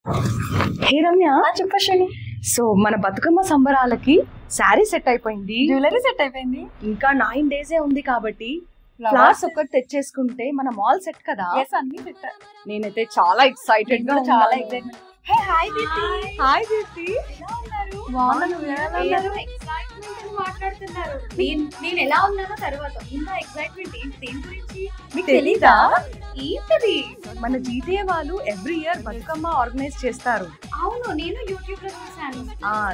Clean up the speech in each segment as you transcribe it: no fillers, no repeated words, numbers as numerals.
హే రమ్య, చెప్పండి. సో మన బతుకమ్మ సంబరాలకి శారీ సెట్ అయిపోయింది, జ్యువెలరీ సెట్ అయిపోయింది. ఇంకా 9 days ఉంది కాబట్టి ఫ్లవర్స్ ఒక్కటి తెచ్చేసుకుంటే మన మాల్ సెట్ కదా. అన్ని సెట్. నేనైతే చాలా ఎక్సైటెడ్ గా చాలా excitement. Hey hi Deepti. Hi Deepti. ఎలా ఉన్నారు? బాగున్నాను. ఎక్సైట్మెంట్ అని మాట్లాడుతున్నారు. నేను ఎలా ఉన్నానో తర్వాత ఇంత ఎక్సైట్మెంట్ ఏంటి? దేని గురించి మీకు తెలీదా? ఏంటది? మన జీటీఏ వాళ్ళు ఎవ్రీ ఇయర్ బతుకమ్మ ఆర్గనైజ్ చేస్తారు. అవును, నేను యూట్యూబ్ లో చూసాను.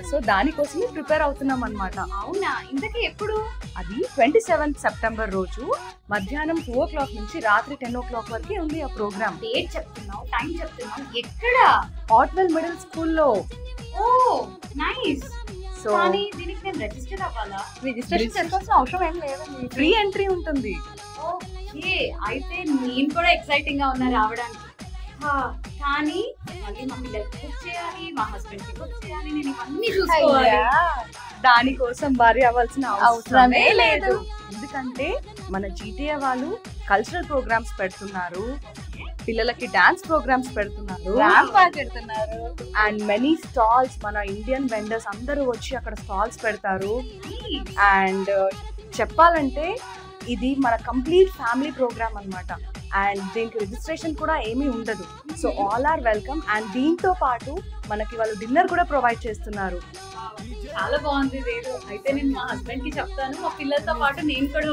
సో దానికోసమే ప్రిపేర్ అవుతున్నాం అన్నమాట. అవునా? ఇంతకీ ఎప్పుడు? అది 27th September రోజు మధ్యాహ్నం 2 o'clock నుంచి రాత్రి 10 o'clock వరకు ఉంది ఆ ప్రోగ్రామ్. డేట్ చెప్తున్నావు, టైం చెప్తున్నావు, ఎక్కడ? హాట్వెల్ మిడిల్ స్కూల్లో. ఓ నైస్. సో కానీ దీనికి నేను రిజిస్టర్ అవ్వాలా? రిజిస్ట్రేషన్ చేసుకోవాల్సిన అవసరం ఏం లేదండి. ఫ్రీ ఎంట్రీ ఉంటుంది. ఓకే, అయితే నేను కూడా ఎక్సైటింగ్ గా ఉన్నా రావడానికి. కానీ మళ్ళీ మా పిల్లలకి బుక్ చేయాలి, మా హస్బెండ్ కి బుక్ చేయాలి, నేను ఇవన్నీ చూసుకోవాలి. దానికోసం భారీ అవ్వాల్సిన అవసరమే లేదు. ఎందుకంటే మన జీటీఏ వాళ్ళు కల్చరల్ ప్రోగ్రామ్స్ పెడుతున్నారు, పిల్లలకి డాన్స్ ప్రోగ్రామ్స్ పెడుతున్నారు, అండ్ మెనీ స్టాల్స్. మన ఇండియన్ వెండర్స్ అందరూ వచ్చి అక్కడ స్టాల్స్ పెడతారు. అండ్ చెప్పాలంటే ఇది మన కంప్లీట్ ఫ్యామిలీ ప్రోగ్రామ్ అన్నమాట. అండ్ దీనికి రిజిస్ట్రేషన్ కూడా ఏమీ ఉండదు. So all are welcome. And దీంతో పాటు మనకి వాళ్ళు డిన్నర్ కూడా ప్రొవైడ్ చేస్తున్నారు. చాలా బాగుంది. లేదు అయితే నేను మా హస్బెండ్ కి చెప్తాను, మా పిల్లలతో పాటు నేను కూడా.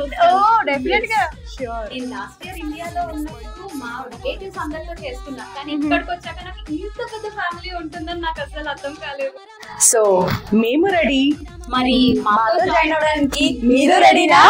డెఫినెట్ గా ష్యూర్. నేను లాస్ట్ ఇయర్ ఇండియాలో ఉన్నప్పుడు మా రిలేటివ్స్ అందరితో చేసుకున్నా, కానీ ఇక్కడికి వచ్చాక నాకు ఇంత పెద్ద ఫ్యామిలీ ఉంటుందని నాకు అసలు అర్థం కాలేదు. సో మేము రెడీ. మరి మాతో జాయిన్ అవడానికి మీరు రెడీనా?